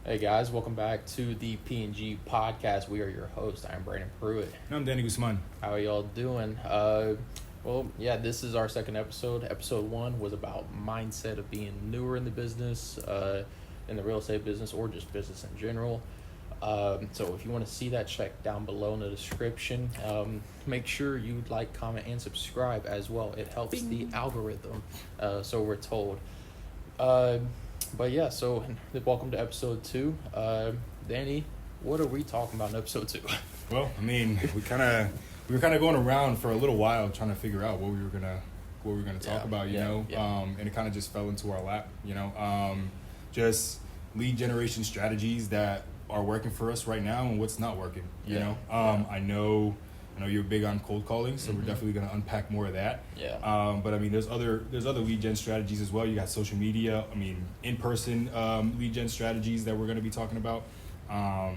Hey guys, welcome back to the P&G Podcast. We are your hosts. I'm Brandon Pruitt. And I'm Danny Guzman. How are y'all doing? This is our second episode. Episode 1 was about mindset of being newer in the business, in the real estate business, or just business in general. So if you want to see that, check down below in the description. Make sure you like, comment, and subscribe as well. It helps the algorithm, so we're told. So welcome to episode 2. Danny, what are we talking about in episode 2? Well, I mean, we were kind of going around for a little while trying to figure out what we were gonna talk about, and it kind of just fell into our lap, just lead generation strategies that are working for us right now and what's not working, I know you're big on cold calling, so we're definitely going to unpack more of that. But I mean, there's other lead gen strategies as well. You got social media. I mean, in-person lead gen strategies that we're going to be talking about. But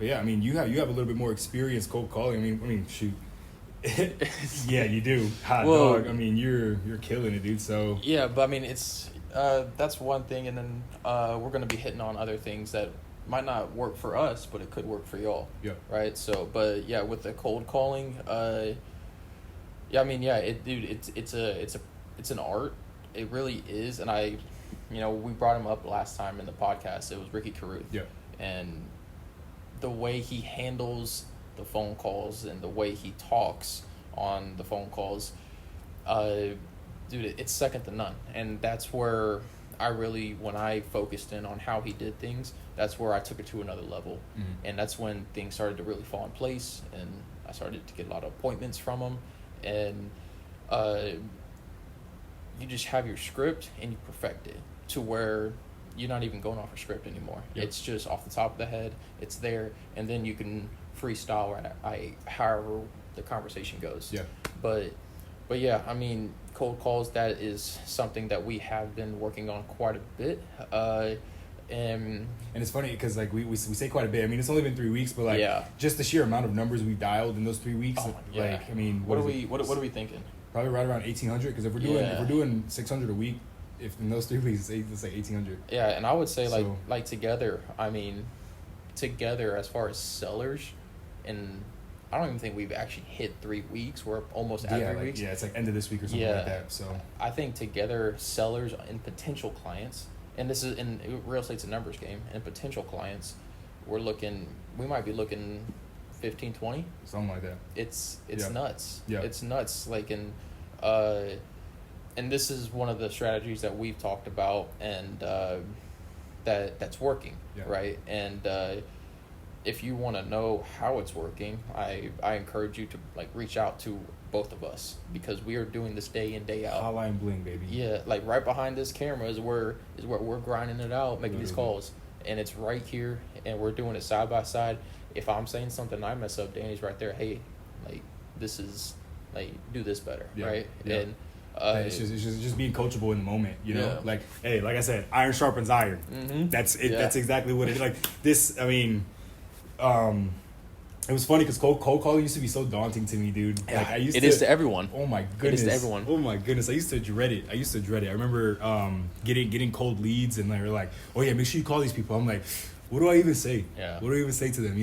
yeah, I mean, you have a little bit more experience cold calling. I mean, shoot. Yeah, you do. Hot dog. I mean, you're killing it, dude. So yeah, but I mean, it's that's one thing, and then we're going to be hitting on other things that might not work for us, but it could work for y'all. Yeah. Right. So, but yeah, with the cold calling, it's an art. It really is, and we brought him up last time in the podcast. It was Ricky Caruth. Yeah. And the way he handles the phone calls and the way he talks on the phone calls, it's second to none. And that's where when I focused in on how he did things, that's where I took it to another level. And that's when things started to really fall in place, and I started to get a lot of appointments from him. And you just have your script and you perfect it to where you're not even going off a script anymore. Yep. It's just off the top of the head. It's there, and then you can freestyle however the conversation goes. Yeah. But yeah, I mean, cold calls, that is something that we have been working on quite a bit. And it's funny because we say quite a bit. I mean, it's only been 3 weeks, but just the sheer amount of numbers we've dialed in those 3 weeks. What are we thinking? Probably right around 1,800, because if we're doing 600 a week, if in those 3 weeks, let's say 1,800. Yeah, and I would say together. I mean, together as far as sellers, and I don't even think we've actually hit 3 weeks. We're almost at 3 weeks. Yeah, it's like end of this week or something like that. So I think together, sellers and potential clients, and this is in real estate's a numbers game, and potential clients, we might be looking 15, 20. Something like that. It's nuts. Yeah. It's nuts. And this is one of the strategies that we've talked about, and that's working, right? And if you want to know how it's working, I encourage you to reach out to both of us, because we are doing this day in, day out. Hotline bling, baby. Yeah, right behind this camera is where we're grinding it out, making these calls, and it's right here, and we're doing it side by side. If I'm saying something I mess up, Danny's right there. Hey, this is do this better, right? Yeah. And it's just being coachable in the moment, Like I said, iron sharpens iron. Mm-hmm. That's it. Yeah. That's exactly what it is. This. I mean, it was funny because cold calling used to be so daunting to me, dude. Yeah, it is to everyone. Oh my goodness. It is to everyone. Oh my goodness. I used to dread it. I remember getting cold leads, and they were like, "Oh yeah, make sure you call these people." I'm like, what do I even say? Yeah. What do I even say to them?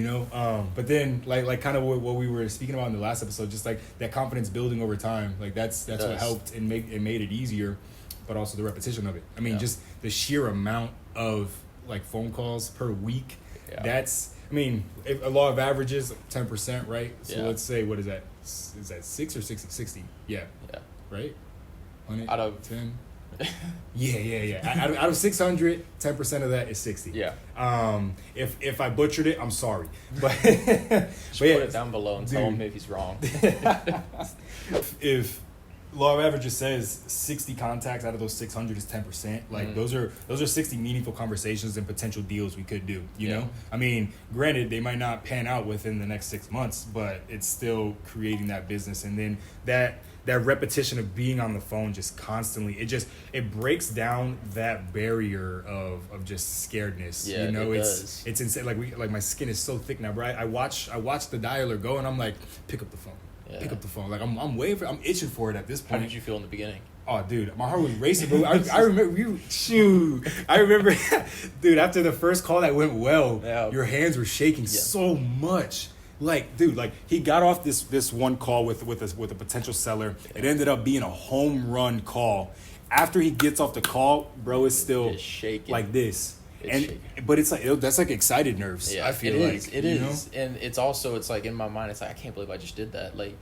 But then kind of what we were speaking about in the last episode, just that confidence building over time. That's what helped and made it easier, but also the repetition of it. I mean, just the sheer amount of phone calls per week. Yeah. That's, I mean, a law of averages, 10%, right? So let's say, what is that? Is that 6 or 60? 60. Yeah. Yeah. Right? 100, out of 10. Yeah. Out of 600, 10% of that is 60. Yeah. If I butchered it, I'm sorry. But put it down below and tell him if he's wrong. If law of averages says 60 contacts out of those 600 is 10%, those are 60 meaningful conversations and potential deals we could do, you know? I mean, granted, they might not pan out within the next 6 months, but it's still creating that business. And then that repetition of being on the phone just constantly, it breaks down that barrier of just scaredness. Yeah, it's insane. My skin is so thick now, bro. I watch the dialer go, and I'm like, pick up the phone. Yeah. Pick up the phone. I'm waiting for. I'm itching for it at this point. How did you feel in the beginning? Oh, dude, my heart was racing, bro. I remember you. Shoot, I remember, dude. After the first call that went well, your hands were shaking so much. Like, dude, like he got off this one call with a potential seller. It ended up being a home run call. After he gets off the call, bro, is still shaking like this. But it's like that's like excited nerves. Yeah, I feel it is, and it's also like in my mind, it's like I can't believe I just did that. Like,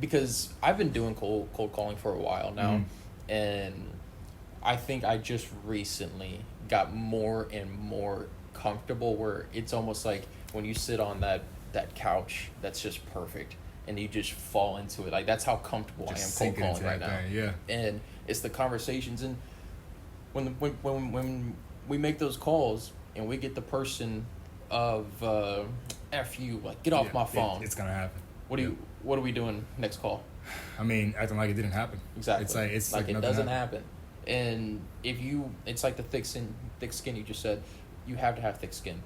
because I've been doing cold calling for a while now, and I think I just recently got more and more comfortable where it's almost like when you sit on that couch that's just perfect and you just fall into it. Like, that's how comfortable just I am cold calling right now. Yeah. And it's the conversations, and when we make those calls and we get the person of F you, like, get off my phone. It's gonna happen. What are we doing next call? I mean, acting like it didn't happen. Exactly. It's like it doesn't happen. And it's like the thick skin you just said. You have to have thick skin.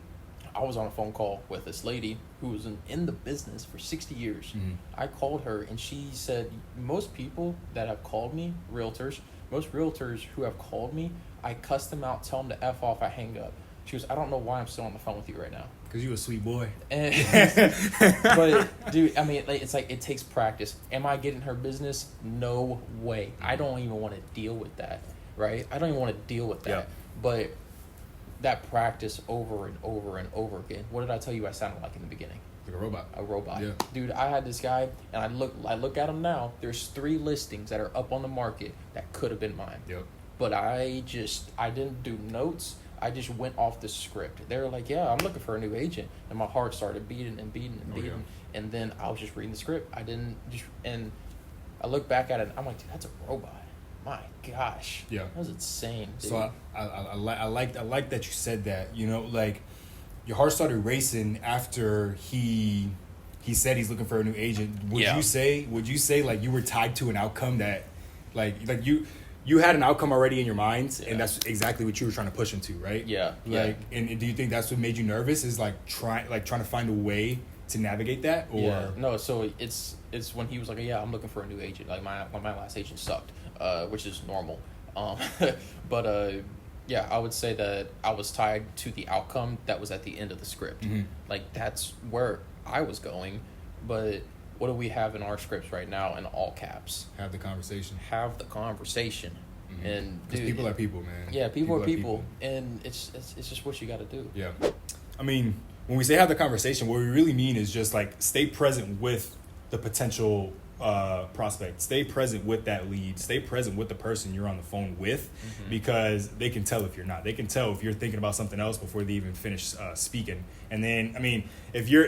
I was on a phone call with this lady who was in the business for 60 years. Mm-hmm. I called her and she said, most people that have called me, most realtors who have called me, I cuss them out, tell them to F off, I hang up. She goes, I don't know why I'm still on the phone with you right now. Because you a sweet boy. But, dude, I mean, it's like it takes practice. Am I getting her business? No way. I don't even want to deal with that, right? I don't even want to deal with that. Yeah. But that practice over and over and over again. What did I tell you I sounded like in the beginning? Like a robot. Yeah. Dude, I had this guy, and I look at him now. There's 3 listings that are up on the market that could have been mine. Yep. But I didn't do notes. I just went off the script. They were like, yeah, I'm looking for a new agent. And my heart started beating and beating and beating. Yeah. And then I was just reading the script. And I look back at it, and I'm like, dude, that's a robot. My gosh. Yeah. That was insane, dude. So I like that you said that. You know, like, your heart started racing after he said he's looking for a new agent. Would you say like you were tied to an outcome that like you had an outcome already in your mind, and that's exactly what you were trying to push him to, right? Yeah. Like, and do you think that's what made you nervous? Is trying to find a way to navigate that, or no? So it's when he was like, yeah, I'm looking for a new agent. Like my last agent sucked, which is normal. But yeah, I would say that I was tied to the outcome that was at the end of the script. Mm-hmm. Like, that's where I was going, but. What do we have in our scripts right now in all caps? Have the conversation. Mm-hmm. And dude, people are people, man. Yeah, people are people. And it's just what you got to do. Yeah. I mean, when we say have the conversation, what we really mean is just like stay present with the potential prospect. Stay present with that lead. Stay present with the person you're on the phone with, because they can tell if you're not. They can tell if you're thinking about something else before they even finish speaking. And then, I mean, if you're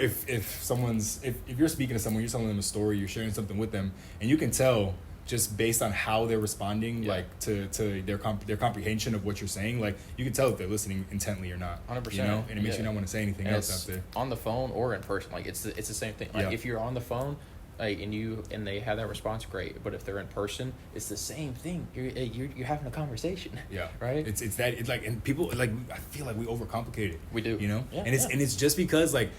speaking to someone, you're telling them a story, you're sharing something with them, and you can tell just based on how they're responding, like to their comprehension of what you're saying, like you can tell if they're listening intently or not. 100%. You know, and it makes you not want to say anything else after. On the phone or in person, like it's the same thing. Like if you're on the phone. Like, and they have that response, great. But if they're in person, it's the same thing. You're having a conversation. Yeah. Right. It's like, and people like, I feel like we overcomplicate it. We do. You know. Yeah, and it's just because like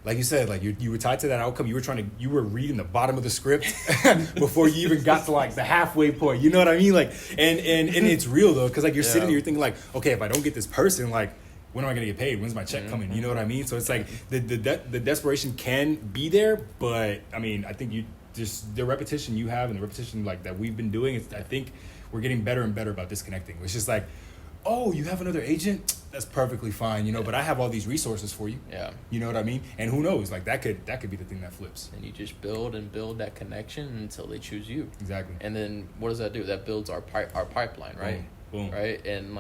you said, like you were tied to that outcome. You were reading the bottom of the script before you even got to like the halfway point. You know what I mean? Like, and it's real though, because like you're sitting here thinking like, okay, if I don't get this person, like, when am I going to get paid? When's my check coming? You know what I mean? So it's like the desperation can be there, but I mean, I think the repetition you have and the repetition like that we've been doing, I think we're getting better and better about disconnecting. It's just like, oh, you have another agent? That's perfectly fine, you know, but I have all these resources for you. Yeah. You know what I mean? And who knows? Like that could be the thing that flips. And you just build that connection until they choose you. Exactly. And then what does that do? That builds our pipeline, right? Boom. Right? And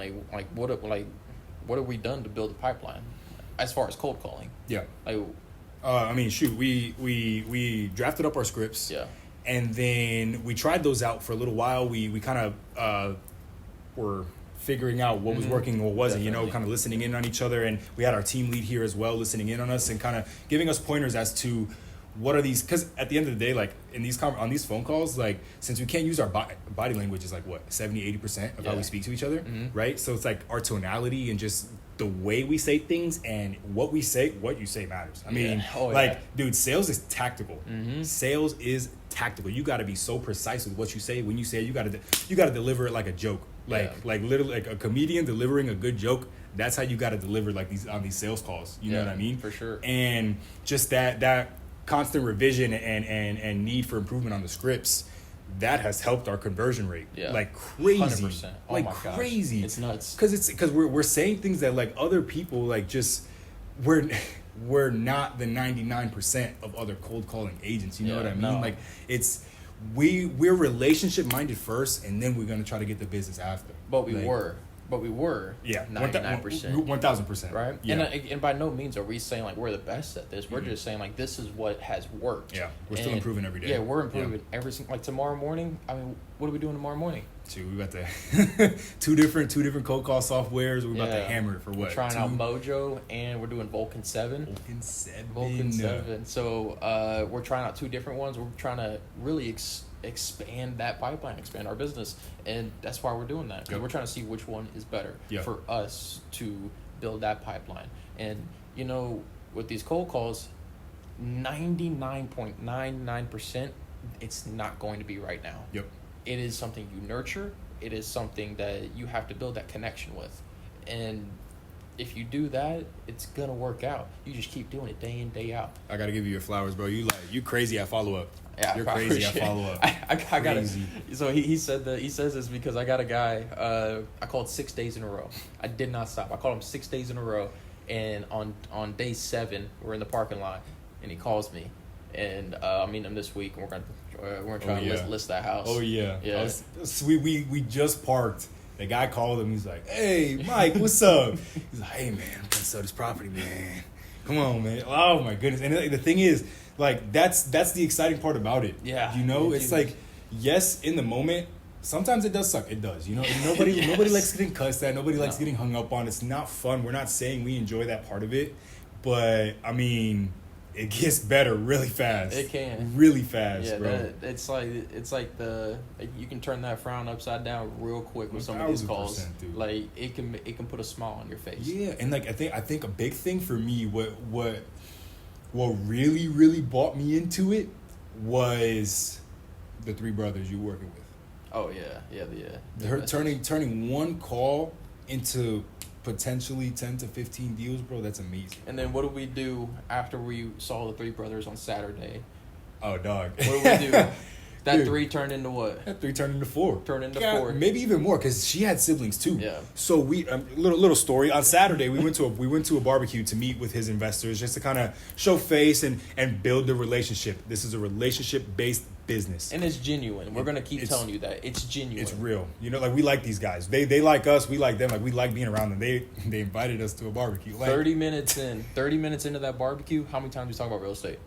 what have we done to build a pipeline as far as cold calling? Yeah. I mean, shoot, we drafted up our scripts. Yeah. And then we tried those out for a little while. We kind of were figuring out what was working and what wasn't, Definitely. Kind of listening in on each other. And we had our team lead here as well, listening in on us and kind of giving us pointers as to what are these, because at the end of the day, like on these phone calls, like since we can't use our body language is like what 70-80% of how we speak to each other, right? So it's like our tonality and just the way we say things and what you say matters. I mean, dude, sales is tactical. Mm-hmm. Sales is tactical. You got to be so precise with what you say. When you say it, you got to deliver it like a joke. Like literally like a comedian delivering a good joke. That's how you got to deliver like these on these sales calls. You know what I mean? For sure. And just that constant revision and need for improvement on the scripts, that has helped our conversion rate like crazy. 100%. Oh like my crazy. Gosh. It's nuts. Because we're saying things that like other people like just we're not the 99% of other cold calling agents. You know what I mean? No. Like we're relationship minded first, and then we're gonna try to get the business after. But we were 99%. 1,000%. Right? Yeah. And by no means are we saying like we're the best at this. We're just saying like this is what has worked. Yeah. We're still improving every day. Yeah, we're improving every single, like tomorrow morning. I mean, what are we doing tomorrow morning? Dude, we got the two different cold call softwares. We're about to hammer it for what? We're trying out Mojo, and we're doing Vulcan 7. Vulcan 7. So we're trying out 2 different ones. We're trying to really expand that pipeline, expand our business, and that's why we're doing that. We're trying to see which one is better for us to build that pipeline. And you know, with these cold calls, 99.99%, it's not going to be right now. It is something you nurture. It is something that you have to build that connection with, and if you do that, it's gonna work out. You just keep doing it day in, day out. I gotta give you your flowers, bro. You crazy at follow up. Yeah, you're crazy at follow up. I got it. So he said that. He says this because I got a guy. I called 6 days in a row. I did not stop. I called him 6 days in a row, and on day 7, we're in the parking lot, and he calls me, and I'm meeting him this week, and we're gonna try to list that house. Oh yeah. We just parked. The guy called him. He's like, "Hey, Mike, what's up?" He's like, "Hey, man, I'm gonna sell this property, man. Come on, man." Oh my goodness. And the thing is, like, that's the exciting part about it. Yeah. You know, it's like, yes, in the moment, sometimes it does suck. It does. You know, and nobody likes getting cussed at. Nobody likes getting hung up on. It's not fun. We're not saying we enjoy that part of it, but I mean, it gets better really fast. It can. Really fast, bro. It's like you can turn that frown upside down real quick with some of these calls. Dude. Like it can put a smile on your face. Yeah, and like I think a big thing for me, what really, really brought me into it was the 3 brothers you're working with. Oh yeah. Turning one call into potentially 10 to 15 deals, bro. That's amazing. And then what do we do after we saw the 3 brothers on Saturday? Oh, dog. What do we do? That 3 turned into what? That 3 turned into 4. Four. Maybe even more, because she had siblings too. Yeah. So we little story. On Saturday, we went to a barbecue to meet with his investors, just to kind of show face and build the relationship. This is a relationship-based business, and it's genuine. We're gonna keep telling you that it's genuine. It's real. You know, like we like these guys. They like us. We like them. Like we like being around them. They invited us to a barbecue. Like, 30 minutes into that barbecue, how many times we talk about real estate?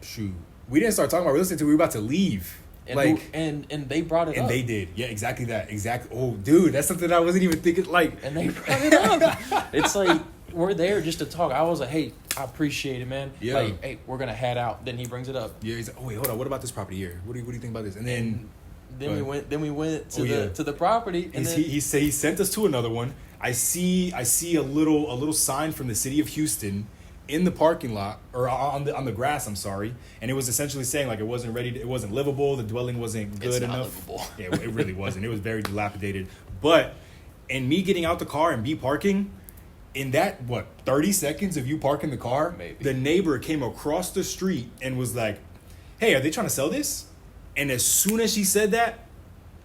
Shoot, we didn't start talking about real estate until we were about to leave. And they brought it up. And they did. Yeah, exactly that. Exactly. Oh, dude, that's something I wasn't even thinking. Like, and they brought it up. It's like, we're there just to talk. I was like, hey, I appreciate it, man. Yeah. Like, hey, we're gonna head out. Then he brings it up. Yeah, he's like, oh wait, hold on. What about this property here? What do you think about this? And then we went to the property. And he sent us to another one. I see a little sign from the city of Houston in the parking lot, or on the grass, I'm sorry, and it was essentially saying like it wasn't ready, it wasn't livable, the dwelling wasn't good enough. Livable. Yeah, it really wasn't. It was very dilapidated. But in me getting out the car and parking, in that 30 seconds of you parking the car, maybe, the neighbor came across the street and was like, "Hey, are they trying to sell this?" And as soon as she said that,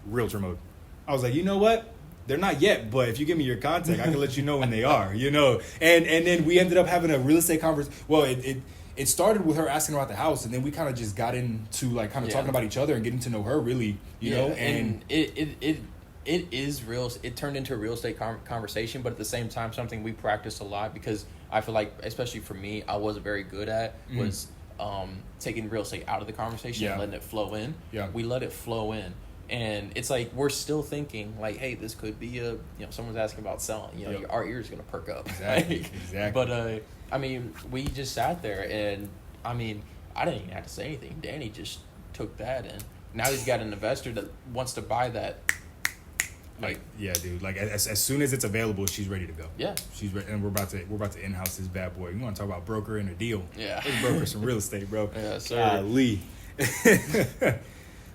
realtor mode. I was like, you know what? They're not yet, but if you give me your contact, I can let you know when they are, you know. And then we ended up having a real estate conversation. Well, it started with her asking about the house, and then we kind of just got into like kind of talking about each other and getting to know her really, you know. And it is real. It turned into a real estate conversation, but at the same time, something we practiced a lot, because I feel like, especially for me, I wasn't very good at was taking real estate out of the conversation and letting it flow in. Yeah, we let it flow in. And it's like we're still thinking like, hey, this could be someone's asking about selling. You know, our ears are gonna perk up. Exactly. But I mean, we just sat there, and I mean, I didn't even have to say anything. Danny just took that, and now he's got an investor that wants to buy that Like, yeah, dude. Like, as soon as it's available, she's ready to go. Yeah. She's ready, and we're about to in-house this bad boy. You want to talk about brokering a deal? Yeah. Let's broker some real estate, bro. Yeah, sir. Golly.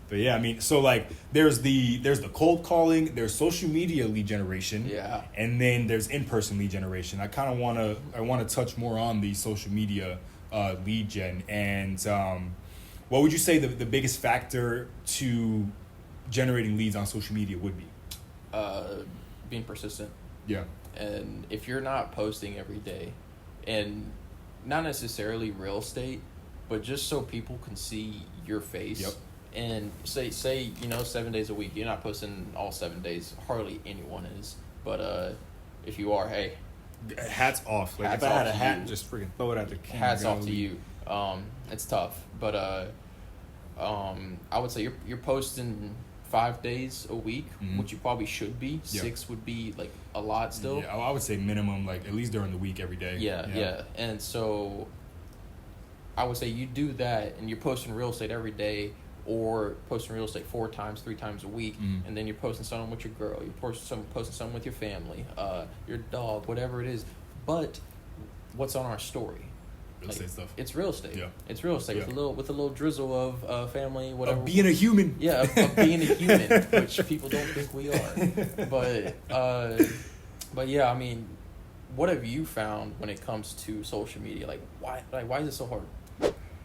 But yeah, I mean, so like, there's the cold calling, there's social media lead generation, yeah, and then there's in-person lead generation. I kind of want to touch more on the social media lead gen, and what would you say the biggest factor to generating leads on social media would be? Being persistent. Yeah. And if you're not posting every day, and not necessarily real estate, but just so people can see your face. Yep. And say 7 days a week, you're not posting all 7 days. Hardly anyone is. But if you are, hey, hats off. Like, hats if I had a off to hat, you. just freaking throw it at the king. Hats off to you. It's tough, but I would say you're posting 5 days a week, which you probably should be. Yep. 6 would be like a lot still. Yeah, I would say minimum, like at least during the week, every day. Yeah. And so I would say you do that, and you're posting real estate every day, or posting real estate 4 times, 3 times a week, and then you're posting something with your girl, you're posting something with your family, your dog, whatever it is. But what's on our story? Real estate stuff. It's real estate. Yeah. It's real estate with a little drizzle of family, whatever. Of being a human. Yeah, of being a human, which people don't think we are. But yeah, I mean, what have you found when it comes to social media? Like, why is it so hard?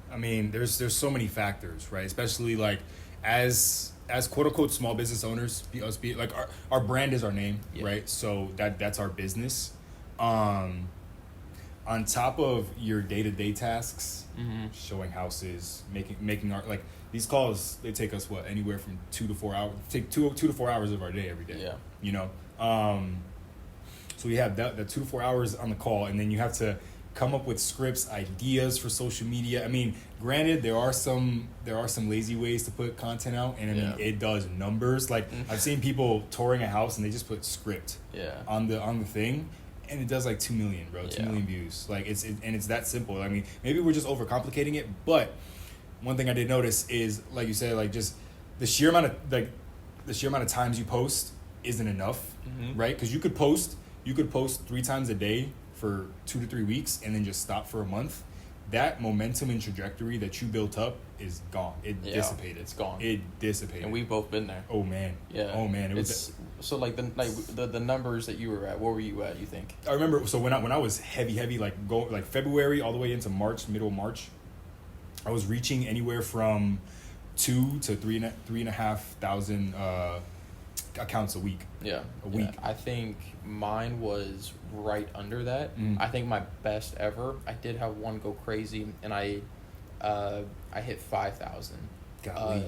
I mean, there's so many factors, right? Especially like as quote unquote small business owners, like our brand is our name, right? So that's our business. On top of your day-to-day tasks, showing houses, making art, like these calls, they take us anywhere from 2 to 4 hours. Take 2 to 4 hours of our day every day. Yeah. You know, so we have that 2 to 4 hours on the call, and then you have to come up with scripts, ideas for social media. I mean, granted, there are some lazy ways to put content out, and I mean, it does numbers. Like I've seen people touring a house and they just put script on the thing, and it does like 2 million, bro. 2 million views. Like it's that simple. I mean, maybe we're just overcomplicating it, but one thing I did notice is, like you said, like just the sheer amount of times you post isn't enough, right? Because you could post 3 times a day for 2 to 3 weeks and then just stop for a month. That momentum and trajectory that you built up is gone. It dissipated. It's gone. It dissipated. And we've both been there. Oh man. Yeah. Oh man. So like the numbers that you were at, what were you at, you think? I remember, so when I was heavy, like February all the way into March, middle of March, I was reaching anywhere from 2 to 3,500 accounts a week. Yeah. A week. I think mine was right under that. I think my best ever, I did have one go crazy, and I hit 5,000. Golly.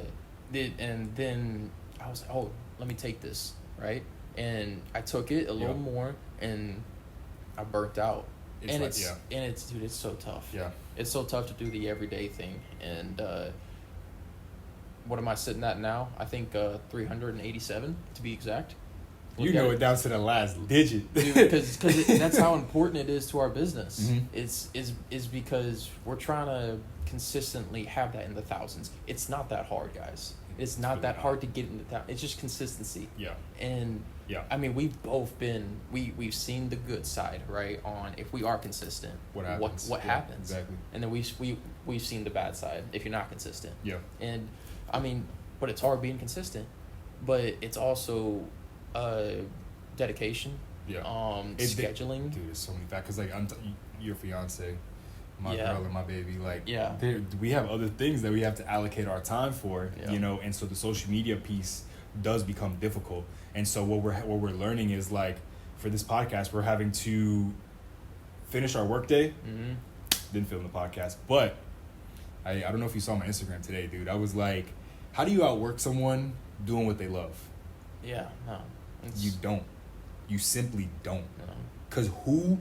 And then I was like, oh, let me take this, right? And I took it a little more, and I burnt out. It's so tough. Yeah. It's so tough to do the everyday thing. And what am I sitting at now? I think 387 to be exact. You know it down to the last digit. Because that's how important it is to our business. It's because we're trying to consistently have that in the thousands. It's not that hard, guys. It's not that hard to get into that. It's just consistency. Yeah. And I mean, we've both we've seen the good side, right? On if we are consistent, what happens? What happens? Exactly. And then we've seen the bad side if you're not consistent. Yeah. And I mean, but it's hard being consistent, but it's also dedication. Yeah. Scheduling. Dude, it's so many factors. Like your fiance, my girl, and my baby. Like, we have other things that we have to allocate our time for. Yeah. You know, and so the social media piece does become difficult. And so what we're learning is, like, for this podcast, we're having to finish our workday, then film the podcast. But I don't know if you saw my Instagram today, dude. I was like, how do you outwork someone doing what they love? Yeah, no. You don't. You simply don't. Because who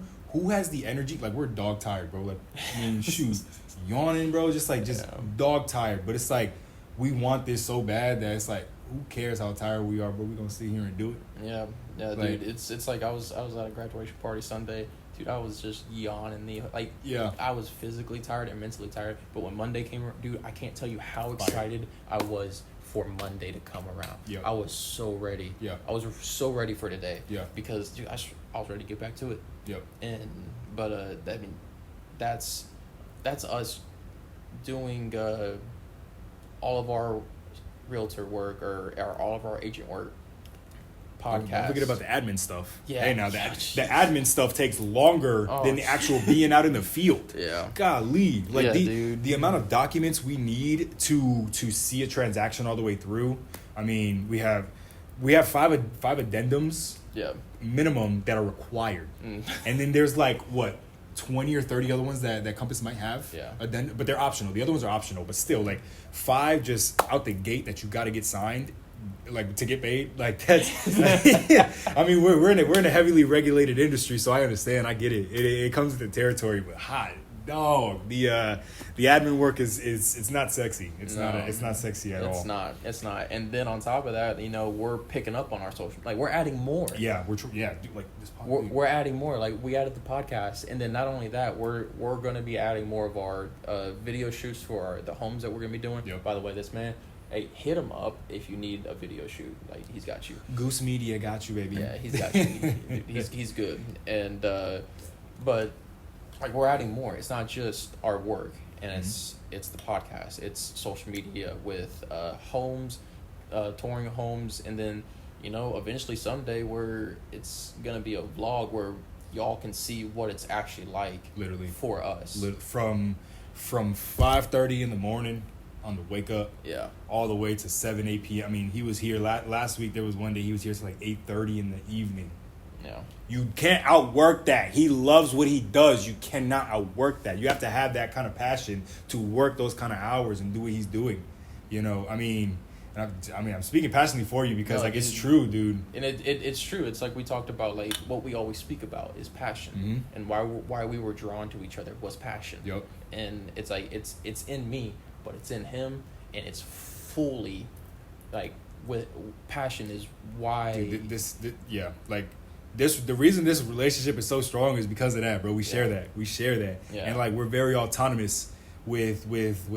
has the energy? Like, we're dog tired, bro. Like, I mean, shoot, yawning, bro. Just dog tired. But it's like, we want this so bad that it's like, who cares how tired we are, bro? We're going to sit here and do it. Yeah, like, dude. It's like I was at a graduation party Sunday. Dude, I was just yawning. I was physically tired and mentally tired. But when Monday came, dude, I can't tell you how excited I was for Monday to come around. Yeah. I was so ready. Yeah. I was so ready for today. Yeah. Because dude, I was ready to get back to it. Yep. But I mean, that's us doing all of our realtor work or all of our agent work. Podcast. Don't forget about the admin stuff. Yeah. Hey, now the admin stuff takes longer than the actual being out in the field. Yeah. Golly, like dude. The amount of documents we need to see a transaction all the way through. I mean, we have five addendums. Yeah. Minimum that are required, and then there's like what 20 or 30 other ones that Compass might have. Yeah. But they're optional. The other ones are optional, but still like 5 just out the gate that you got to get signed. Like to get paid, like that's. I mean, we're in a heavily regulated industry, so I understand. I get it. It comes with the territory, but hot dog. The admin work is it's not sexy. It's not sexy at all. It's not. And then on top of that, we're picking up on our social. Like we're adding more. Yeah, dude, like this. We're adding more. Like we added the podcast, and then not only that, we're going to be adding more of our video shoots for the homes that we're going to be doing. Yep. By the way, this man. Hey, hit him up if you need a video shoot. Like he's got you. Goose Media got you, baby. Yeah, he's got you. he's good. And but like we're adding more. It's not just our work, and it's the podcast. It's social media with homes, touring homes, and then eventually someday where it's gonna be a vlog where y'all can see what it's actually like. Literally for us. From 5:30 in the morning. On the wake up, all the way to 7-8 p.m. I mean, he was here last week. There was one day he was here till like 8:30 in the evening. Yeah, you can't outwork that. He loves what he does. You cannot outwork that. You have to have that kind of passion to work those kind of hours and do what he's doing. I mean, I'm speaking passionately for you because it's true, dude. And it's true. It's like we talked about, like what we always speak about is passion, and why we were drawn to each other was passion. Yep. And it's like it's in me. But it's in him, and it's fully, like, with passion is why. Dude, the reason this relationship is so strong is because of that, bro. We share that. Yeah. And like we're very autonomous with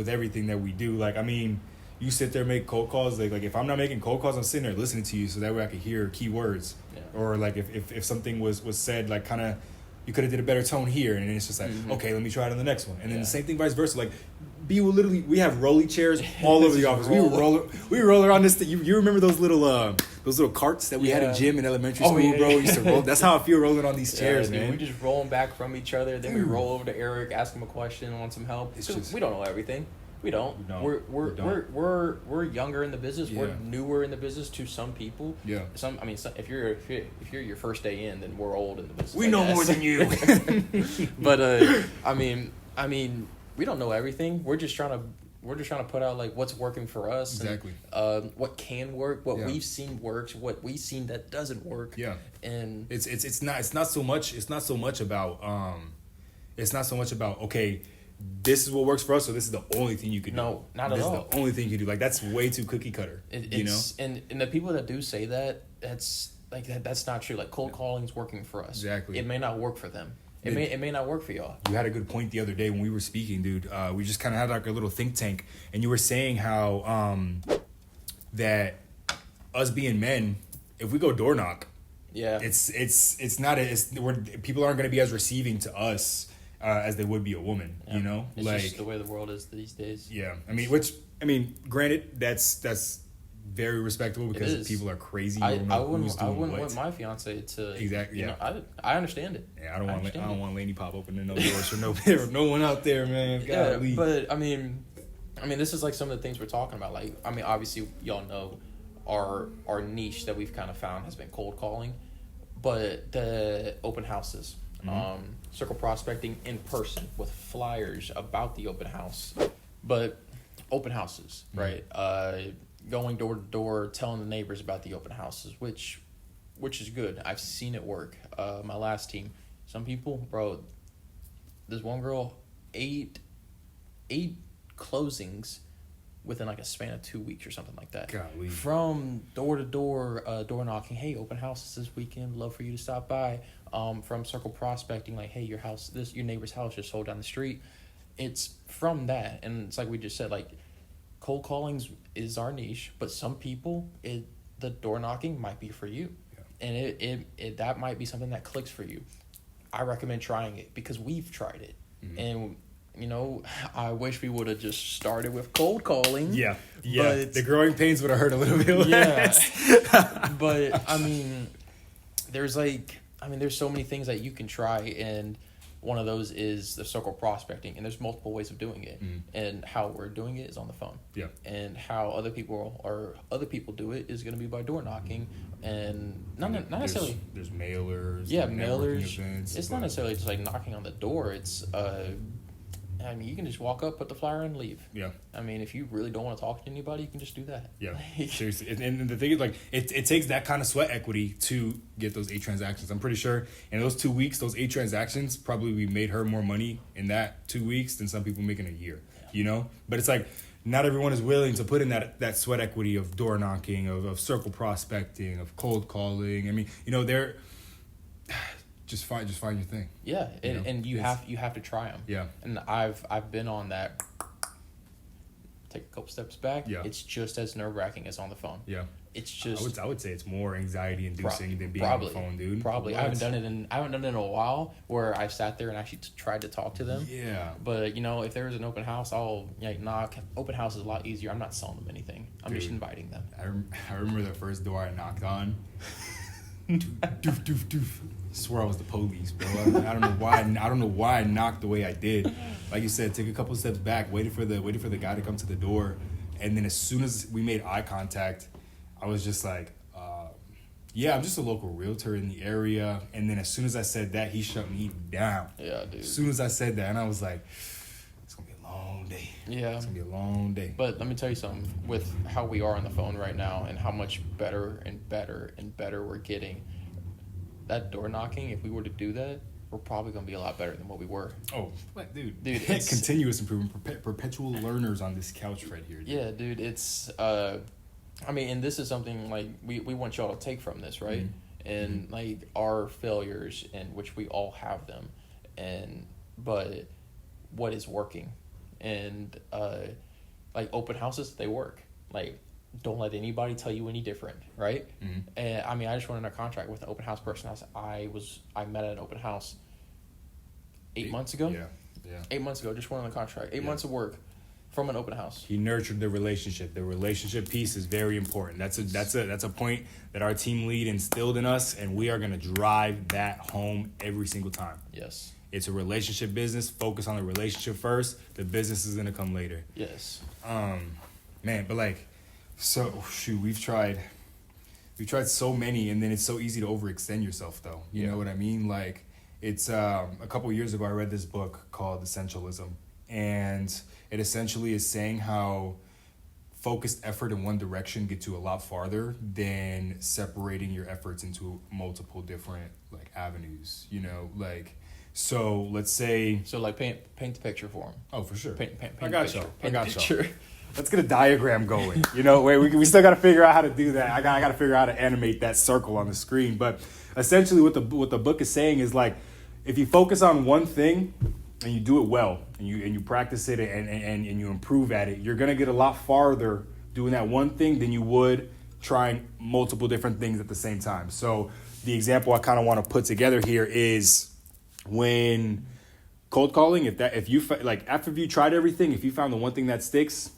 everything that we do. Like, I mean, you sit there and make cold calls. Like if I'm not making cold calls, I'm sitting there listening to you, so that way I could hear key words. Yeah. Or like if something was said, like kind of. You could have did a better tone here, and then it's just like, okay, let me try it on the next one, and then the same thing vice versa. Like, we have rolly chairs all over the office. We roll around this thing. You remember those little carts that we had in gym in elementary school, bro? We used to roll. That's how I feel rolling on these chairs, man. We just rolling back from each other. Then we roll over to Eric, ask him a question, want some help. We don't know everything. We don't. We're younger in the business. Yeah. We're newer in the business to some people. Yeah. If you're your first day in, then we're old in the business. We know more than you. But I mean, we don't know everything. We're just trying to put out like what's working for us. Exactly. And, what can work, what we've seen works, what we've seen that doesn't work. Yeah. And it's not so much about okay. This is what works for us, so this is the only thing you could do. No, not at all. This is the only thing you can do. Like, that's way too cookie cutter, And the people that do say that, that's not true. Like, cold calling is working for us. Exactly. It may not work for them. It may not work for y'all. You had a good point the other day when we were speaking, dude. We just kind of had like a little think tank, and you were saying how that us being men, if we go door knock, it's not people aren't going to be as receiving to us. As they would be a woman, It's like just the way the world is these days. Yeah, granted, that's very respectable because people are crazy. I wouldn't want my fiance to exactly. Yeah, I understand it. Yeah, I don't want Laney Pop opening no doors for no one out there, man. Yeah, but I mean, this is like some of the things we're talking about. Like, obviously, y'all know our niche that we've kind of found has been cold calling, but the open houses. Circle prospecting in person with flyers about the open house, but open houses, right? Going door to door, telling the neighbors about the open houses, which is good. I've seen it work. My last team, some people, bro. There's one girl, eight closings within like a span of 2 weeks or something like that. Golly. From door to door, door knocking. Hey, open houses this weekend. Love for you to stop by. From circle prospecting, like, hey, your neighbor's house just sold down the street. It's from that, and it's like we just said, like, cold calling is our niche, but some people, the door knocking might be for you. Yeah. And it that might be something that clicks for you. I recommend trying it because we've tried it. Mm-hmm. And, you know, I wish we would have just started with cold calling. Yeah. But the growing pains would have hurt a little bit less. Yeah. But, I mean, there's so many things that you can try, and one of those is the circle prospecting, and there's multiple ways of doing it. Mm. And how we're doing it is on the phone. Yeah. And how other people do it is going to be by door knocking, and not necessarily. There's mailers. Yeah, mailers. Events, it's not necessarily just like knocking on the door. It's I mean, you can just walk up, put the flyer in, leave. Yeah. I mean, if you really don't want to talk to anybody, you can just do that. Yeah. Seriously. And the thing is, like, it takes that kind of sweat equity to get those 8 transactions. I'm pretty sure in those 2 weeks, those 8 transactions, probably we made her more money in that 2 weeks than some people make in a year, you know? But it's like, not everyone is willing to put in that sweat equity of door knocking, of circle prospecting, of cold calling. I mean, you know, they're... Just find your thing. Yeah, and you have to try them. Yeah, and I've been on that. Take a couple steps back. Yeah, it's just as nerve-wracking as on the phone. Yeah, it's just. I would say it's more anxiety-inducing than being on the phone, dude. Probably. I haven't done it in a while where I sat there and actually tried to talk to them. Yeah. But you know, if there was an open house, I'll knock. Open house is a lot easier. I'm not selling them anything. I'm just inviting them. I remember the first door I knocked on. Doof doof doof. I swear I was the police, bro. I don't know why I knocked the way I did. Like you said, take a couple steps back, waited for the guy to come to the door, and then as soon as we made eye contact, I was just like, yeah, I'm just a local realtor in the area. And then as soon as I said that, he shut me down. Yeah, dude. As soon as I said that, and I was like, it's gonna be a long day. Yeah, it's gonna be a long day. But let me tell you something. With how we are on the phone right now, and how much better and better and better we're getting. That door knocking, if we were to do that, we're probably going to be a lot better than what we were. Oh, dude, it's continuous improvement, perpetual learners on this couch right here. Dude. Yeah, dude, it's, I mean, and this is something, like, we want y'all to take from this, right? Mm-hmm. And, like, our failures, and which we all have them, but what is working? And, like, open houses, they work. Like, don't let anybody tell you any different, right? Mm-hmm. And I mean, I just went under contract with an open house person. I met at an open house 8 months ago. Yeah. 8 months ago, just went on the contract. 8 months of work from an open house. He nurtured the relationship. The relationship piece is very important. That's a point that our team lead instilled in us, and we are going to drive that home every single time. Yes. It's a relationship business. Focus on the relationship first. The business is going to come later. Yes. Man, but like. So, shoot, we've tried so many, and then it's so easy to overextend yourself, though. You know what I mean? Like, it's a couple years ago, I read this book called Essentialism, and it essentially is saying how focused effort in one direction gets you a lot farther than separating your efforts into multiple different, like, avenues, you know? Like, so let's say... So, like, paint the picture for them. Oh, for sure. Paint I got you. Let's get a diagram going. You know, we still got to figure out how to do that. I got to figure out how to animate that circle on the screen. But essentially, what the book is saying is, like, if you focus on one thing and you do it well, and you practice it and you improve at it, you're gonna get a lot farther doing that one thing than you would trying multiple different things at the same time. So the example I kind of want to put together here is when cold calling. If you after you tried everything, if you found the one thing that sticks,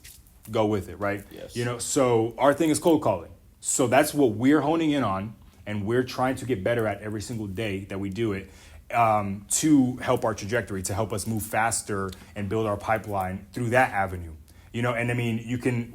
go with it, right? Yes. You know, so our thing is cold calling. So that's what we're honing in on, and we're trying to get better at every single day that we do it, to help our trajectory, to help us move faster and build our pipeline through that avenue. You know, and I mean,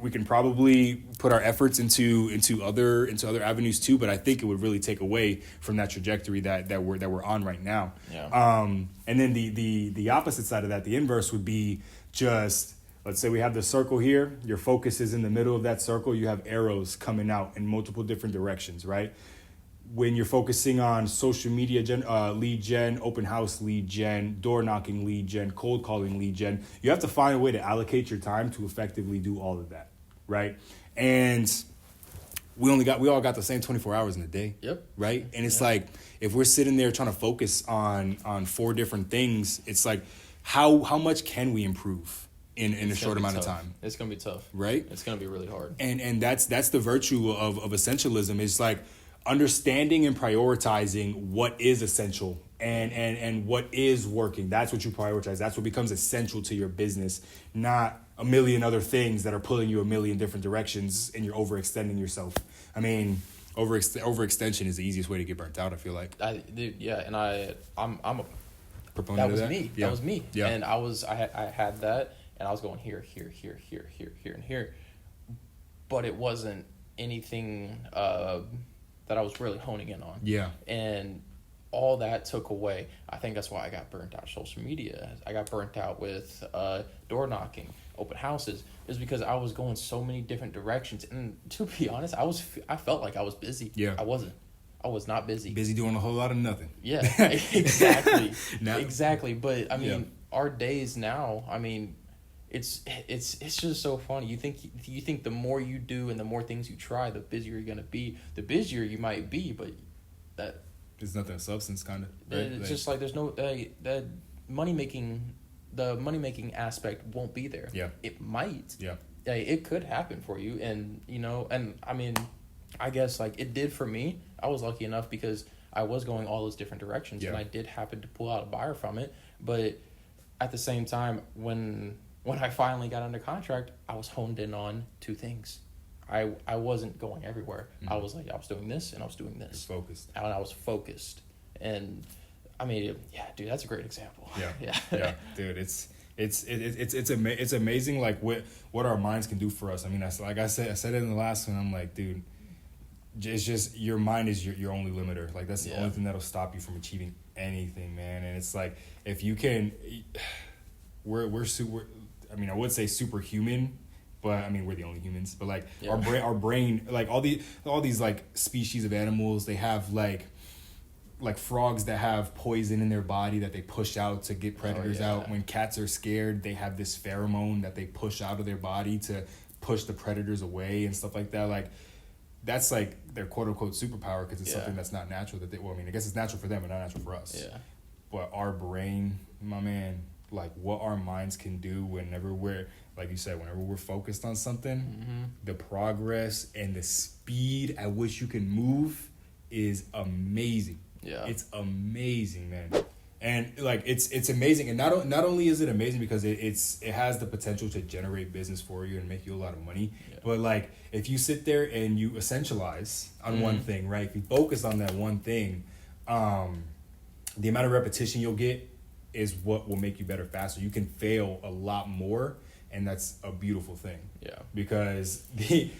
we can probably put our efforts into other avenues too, but I think it would really take away from that trajectory that we're on right now. Yeah. And then the opposite side of that, the inverse would be just, let's say we have the circle here. Your focus is in the middle of that circle. You have arrows coming out in multiple different directions, right? When you're focusing on social media lead gen, open house lead gen, door knocking lead gen, cold calling lead gen, you have to find a way to allocate your time to effectively do all of that, right? And we all got the same 24 hours in a day. Yep. Right? And it's like, if we're sitting there trying to focus on 4 different things, it's like, how much can we improve in a short amount of time. It's gonna be tough, right? It's gonna be really hard. And that's the virtue of essentialism. Is like understanding and prioritizing what is essential and what is working. That's what you prioritize. That's what becomes essential to your business, not a million other things that are pulling you a million different directions and you're overextending yourself. I mean, overextension is the easiest way to get burnt out, I feel like. I'm a proponent that of was that. me. Yeah. That was me. Yeah. And I had that, and I was going here, and here, but it wasn't anything that I was really honing in on. Yeah. And all that took away. I think that's why I got burnt out social media. I got burnt out with door knocking, open houses. Is because I was going so many different directions. And to be honest, I felt like I was busy. Yeah. I wasn't. I was not busy. Busy doing a whole lot of nothing. Yeah, exactly. Now, exactly. But I mean, our days now, I mean, it's just so funny. You think the more you do and the more things you try, the busier you're gonna be. The busier you might be, but that there's nothing of substance, kind of. Right? It's just like there's no the money making aspect won't be there. Yeah, it might. Yeah, it could happen for you, and and I mean, I guess like it did for me. I was lucky enough because I was going all those different directions, and I did happen to pull out a buyer from it. But at the same time, when I finally got under contract, I was honed in on two things. I wasn't going everywhere. Mm-hmm. I was doing this and I was doing this. You're focused. And I was focused. And I mean, yeah, dude, that's a great example. Yeah, dude, it's amazing like what our minds can do for us. I mean, I said it in the last one. I'm like, dude, it's just your mind is your only limiter. Like that's the only thing that'll stop you from achieving anything, man. And it's like if you can, we're super. I mean, I would say superhuman, but I mean we're the only humans. But like our brain, like all these like species of animals, they have like frogs that have poison in their body that they push out to get predators out. When cats are scared, they have this pheromone that they push out of their body to push the predators away and stuff like that. Like that's like their quote unquote superpower because it's something that's not natural. I guess it's natural for them but not natural for us. Yeah. But our brain, my man, like what our minds can do whenever we're, like you said, whenever we're focused on something, the progress and the speed at which you can move is amazing. Yeah. It's amazing, man. And like it's amazing, and not only is it amazing because it has the potential to generate business for you and make you a lot of money, but like if you sit there and you essentialize on one thing, right? If you focus on that one thing, the amount of repetition you'll get is what will make you better faster. You can fail a lot more, and that's a beautiful thing. Yeah. Because you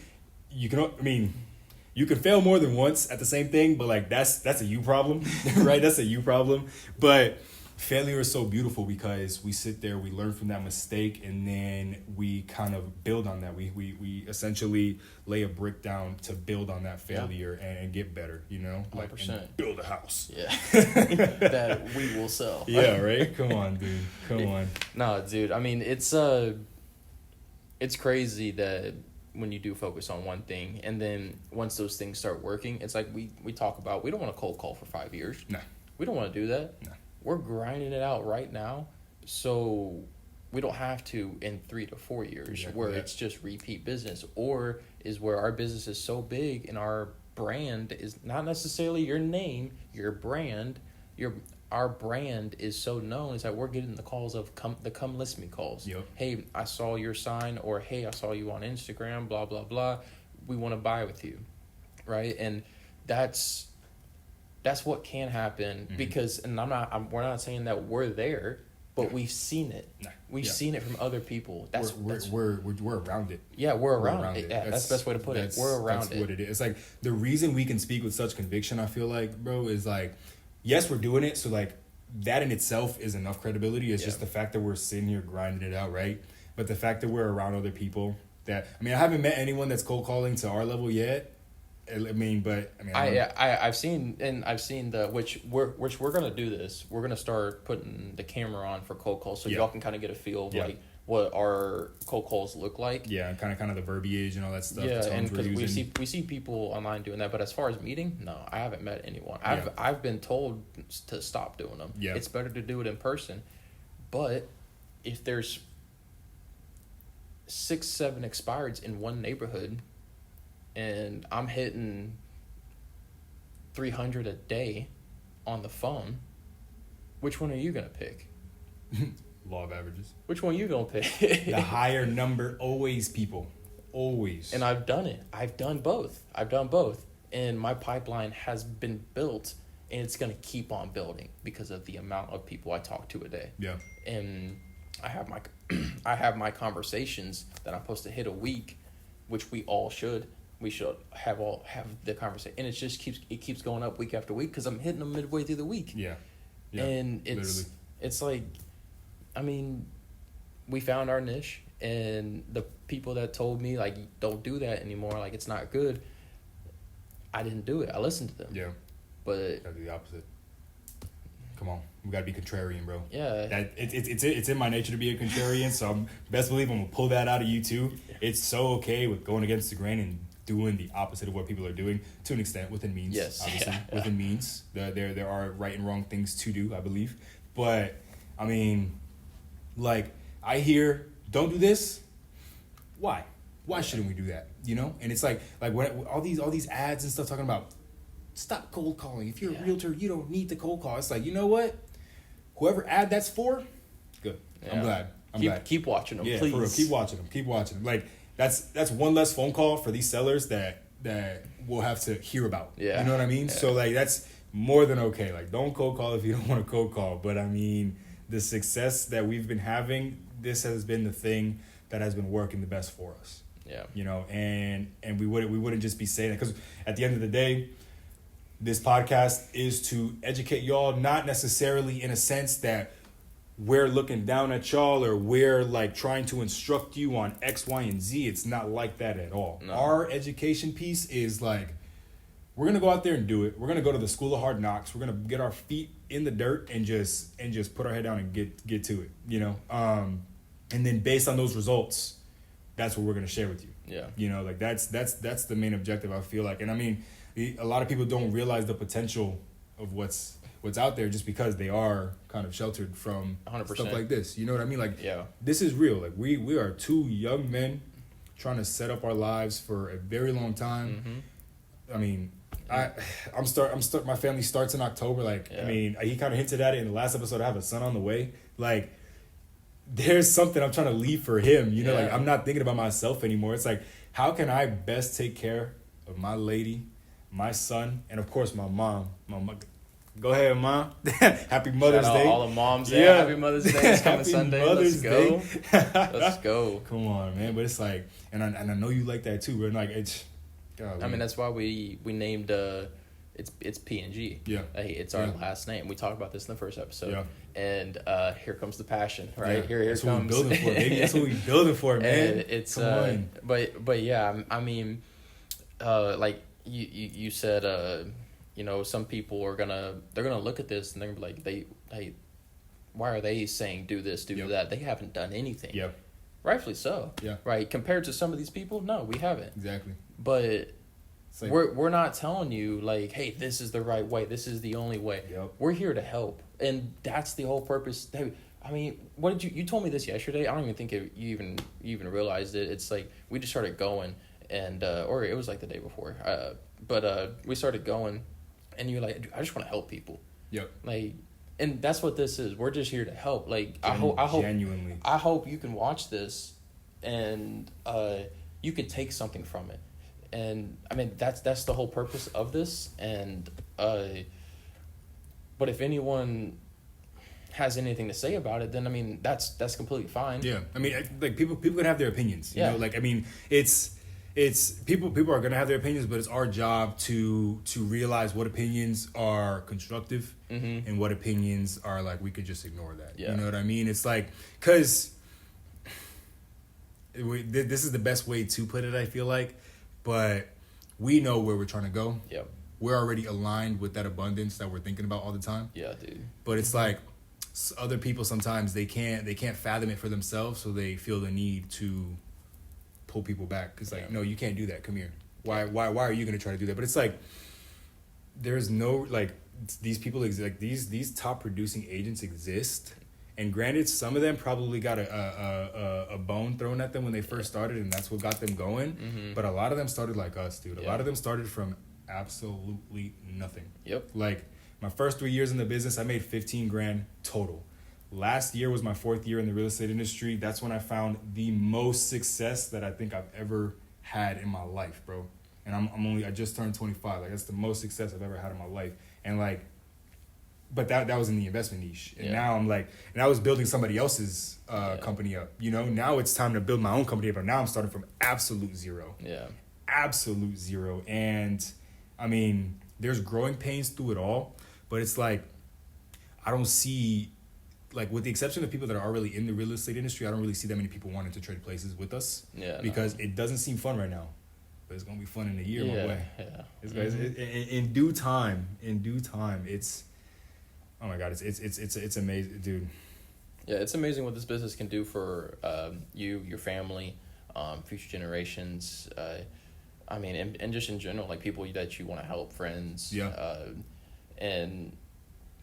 can fail more than once at the same thing, but like that's a you problem, right? That's a you problem. But failure is so beautiful because we sit there, we learn from that mistake, and then we kind of build on that. We essentially lay a brick down to build on that failure and get better, like and build a house. Yeah. That we will sell. Yeah, right? Come on, dude. Come on. No, dude. I mean, it's crazy that when you do focus on one thing, and then once those things start working, it's like we talk about, we don't want to cold call for 5 years. No. We don't want to do that. No. We're grinding it out right now, so we don't have to in 3 to 4 years where it's just repeat business, or is where our business is so big and our brand is not necessarily your name, your brand, our brand is so known is that we're getting the calls of come list me calls. Yep. Hey, I saw your sign, or hey, I saw you on Instagram, blah, blah, blah. We want to buy with you. Right. And that's what can happen because, and we're not saying that we're there, but we've seen it. No. We've seen it from other people. We're around it. Yeah, we're around it. Yeah, that's the best way to put it. We're around it. That's what it is. It's like the reason we can speak with such conviction, I feel like, bro, is like, yes, we're doing it. So like that in itself is enough credibility. It's just the fact that we're sitting here grinding it out, right? But the fact that we're around other people I haven't met anyone that's cold calling to our level yet. I've seen which we're gonna do this. We're gonna start putting the camera on for cold calls, so y'all can kind of get a feel of like what our cold calls look like. Yeah, and kind of the verbiage and all that stuff. Yeah, and because we see people online doing that, but as far as meeting, no, I haven't met anyone. I've been told to stop doing them. Yeah, it's better to do it in person. But if there's 6-7 expireds in one neighborhood, and I'm hitting 300 a day on the phone. Which one are you gonna pick? Law of averages. Which one are you gonna pick? The higher number, always, people. Always. And I've done it. I've done both. And my pipeline has been built, and it's gonna keep on building because of the amount of people I talk to a day. Yeah. And I have my conversations that I'm supposed to hit a week, which we all should. We should have the conversation, and it keeps going up week after week because I'm hitting them midway through the week. Yeah. And it's like, I mean, we found our niche, and the people that told me like don't do that anymore, like it's not good, I didn't do it. I listened to them. Yeah. But gotta do the opposite. Come on, we gotta be contrarian, bro. Yeah. That it's in my nature to be a contrarian, so I'm best believe I'm gonna pull that out of you too. It's so okay with going against the grain and doing the opposite of what people are doing to an extent, within means. Yes. Obviously, within means. There are right and wrong things to do, I believe. But I mean, like, I hear, don't do this. Why? Why shouldn't we do that? You know? And it's like when all these ads and stuff talking about stop cold calling. If you're a realtor, you don't need to cold call. It's like, you know what? Whoever ad that's for, good. Yeah. I'm glad. Keep watching them, please. For real. Keep watching them. Like, that's one less phone call for these sellers that we'll have to hear about. Yeah. You know what I mean? Yeah. So, like, that's more than okay. Like, don't cold call if you don't want to cold call. But, I mean, the success that we've been having, this has been the thing that has been working the best for us. Yeah. You know, and we wouldn't just be saying that, because at the end of the day, this podcast is to educate y'all, not necessarily in a sense that we're looking down at y'all or we're like trying to instruct you on X, Y, and Z. It's not like that at all. No. Our education piece is like, we're going to go out there and do it. We're going to go to the school of hard knocks. We're going to get our feet in the dirt and just put our head down and get to it, you know? And then based on those results, that's what we're going to share with you. Yeah. You know, like that's the main objective, I feel like. And I mean, a lot of people don't realize the potential of what's out there just because they are kind of sheltered from 100%. Stuff like this. You know what I mean? Like, yeah. This is real. Like, we are two young men trying to set up our lives for a very long time. Mm-hmm. I mean, my family starts in October. Like, yeah. I mean, he kind of hinted at it in the last episode. I have a son on the way. Like, there's something I'm trying to leave for him. You know, like, I'm not thinking about myself anymore. It's like, how can I best take care of my lady, my son, and of course my mom. Go ahead, Mom. Happy Mother's Day. All the moms. Yeah. Happy Mother's Day. It's coming Sunday. Mother's Let's go. Let's go. Come on, man. But it's like, and I know you like that too. We're like, it's. God, I mean, that's why we named it's P&G. Yeah. It's our last name. We talked about this in the first episode. Yeah. And here comes the passion, right? Yeah. Here that's comes. What we're building for, baby. That's what we're building for, man. And it's but yeah, I mean, like you said, you know, some people are they're gonna look at this and they're gonna be like, why are they saying do this, do that? They haven't done anything. Yeah. Rightfully so. Yeah. Right. Compared to some of these people, no, we haven't. Exactly. But like, we're not telling you like, hey, this is the right way. This is the only way. Yep. We're here to help, and that's the whole purpose. I mean, what did you told me this yesterday? I don't even think you even realized it. It's like we just started going, and or it was like the day before. But we started going, and you're like, I just want to help people. Yep. Like, and that's what this is. We're just here to help. Like, I hope you can watch this, and you can take something from it. And I mean, that's the whole purpose of this. And but if anyone has anything to say about it, then I mean, that's completely fine. Yeah, I mean, like people can have their opinions. You know, like, I mean, it's people are gonna have their opinions, but it's our job to realize what opinions are constructive and what opinions are like we could just ignore that. Yeah. You know what I mean? It's like, because this is the best way to put it, I feel like. But we know where we're trying to go. Yep. We're already aligned with that abundance that we're thinking about all the time. Yeah, dude. But it's like other people sometimes they can't fathom it for themselves, so they feel the need to pull people back. It's like, no, you can't do that. Come here. Why are you going to try to do that? But it's like there's no, like, these people exist, like these top producing agents exist, And granted, some of them probably got a bone thrown at them when they first started, and that's what got them going. Mm-hmm. But a lot of them started like us, dude. A lot of them started from absolutely nothing. Yep. Like, my first 3 years in the business, I made 15 grand total. Last year was my 4th year in the real estate industry. That's when I found the most success that I think I've ever had in my life, bro. And I just turned 25. Like, that's the most success I've ever had in my life. And like, but that was in the investment niche. And now I'm like, and I was building somebody else's company up, you know. Now it's time to build my own company up. But now I'm starting from absolute zero. Yeah. Absolute zero. And I mean, there's growing pains through it all, but it's like, I don't see, like, with the exception of people that are already in the real estate industry, I don't really see that many people wanting to trade places with us. Yeah. Because it doesn't seem fun right now. But it's gonna be fun in a year, my way. Yeah. In due time, it's, oh my God, it's amazing, dude. Yeah, it's amazing what this business can do for you, your family, future generations. I mean, and just in general, like people that you want to help, friends. Yeah.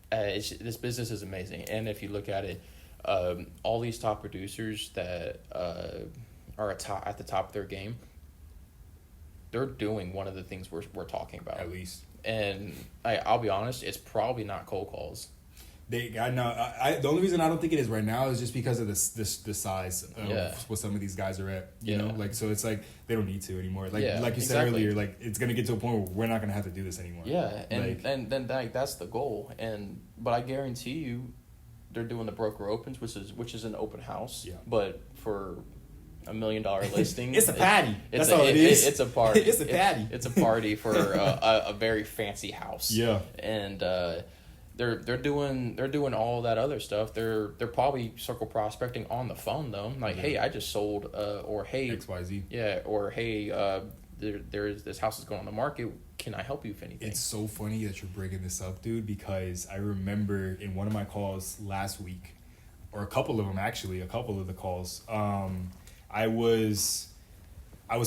This business is amazing, and if you look at it, all these top producers that are at the top of their game, they're doing one of the things we're talking about. At least. And I'll be honest, it's probably not cold calls. The only reason I don't think it is right now is just because of the size of what some of these guys are at. You know, like, so it's like they don't need to anymore. Like you said earlier, like it's gonna get to a point where we're not gonna have to do this anymore. Yeah, and then that's the goal. But I guarantee you, they're doing the broker opens, which is an open house. Yeah. But for $1 million listing, it's a patty. That's all it is. It's a party. It's a patty. It's a party for a very fancy house. Yeah. And they're doing all that other stuff. They're probably circle prospecting on the phone though. Like, hey, I just sold, or hey, XYZ. Yeah, or hey, there's this house is going on the market. Can I help you with anything? It's so funny that you're bringing this up, dude, because I remember in one of my calls last week, or a couple of them actually, a couple of the calls, I was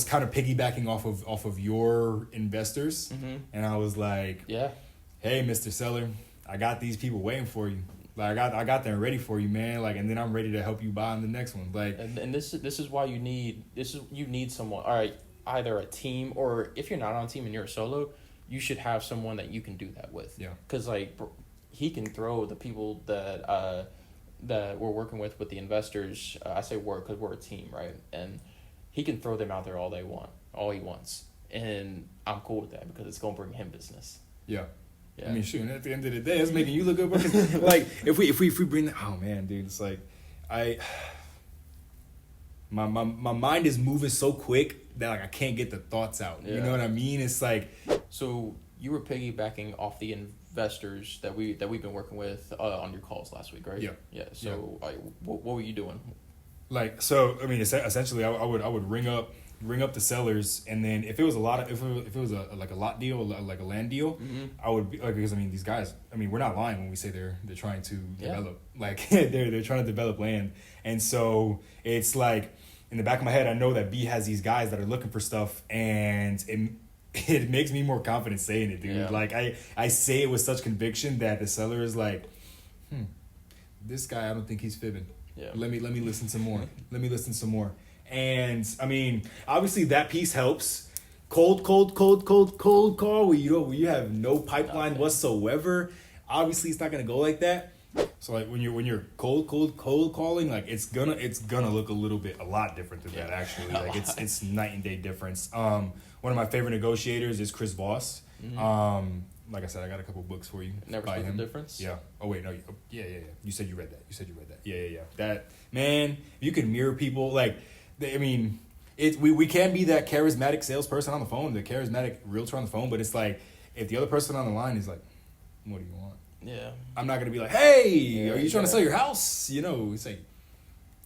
kind of piggybacking off of your investors, and I was like, yeah, hey, Mr. Seller, I got these people waiting for you. Like, I got them ready for you, man. Like, and then I'm ready to help you buy on the next one. Like, and this is why you need someone. All right, either a team, or if you're not on a team and you're a solo, you should have someone that you can do that with. Yeah. Because like he can throw the people that we're working with the investors. I say work because we're a team, right? And he can throw them out there all he wants, and I'm cool with that because it's gonna bring him business. Yeah. Yeah. I mean, shoot, at the end of the day, it's making you look good. Like, if we bring that, oh man, dude, it's like, my mind is moving so quick that like I can't get the thoughts out. Yeah. You know what I mean? It's like, so you were piggybacking off the investors that we've been working with on your calls last week, right? Yeah. Yeah. So, what were you doing? Like, so I mean, essentially, I would ring up the sellers, and then if it was a lot deal, like a land deal, I would be like, because I mean, these guys, I mean, we're not lying when we say they're trying to develop, like they're trying to develop land, and so it's like in the back of my head, I know that B has these guys that are looking for stuff, and it makes me more confident saying it, dude. Yeah. Like I say it with such conviction that the seller is like, this guy, I don't think he's fibbing. Yeah. Let me listen some more. And I mean, obviously that piece helps. Cold call where you have no pipeline whatsoever. Obviously, it's not gonna go like that. So like when you're cold calling, like it's gonna look a lot different than that actually. Like it's night and day difference. One of my favorite negotiators is Chris Voss. Like I said, I got a couple books for you. Never split the difference? Yeah. Oh, wait, no. Yeah. You said you read that. Yeah. That, man, you can mirror people. Like, I mean, we can be that charismatic salesperson on the phone, the charismatic realtor on the phone, but it's like, if the other person on the line is like, what do you want? Yeah. I'm not going to be like, hey, are you trying to sell your house? You know, it's like,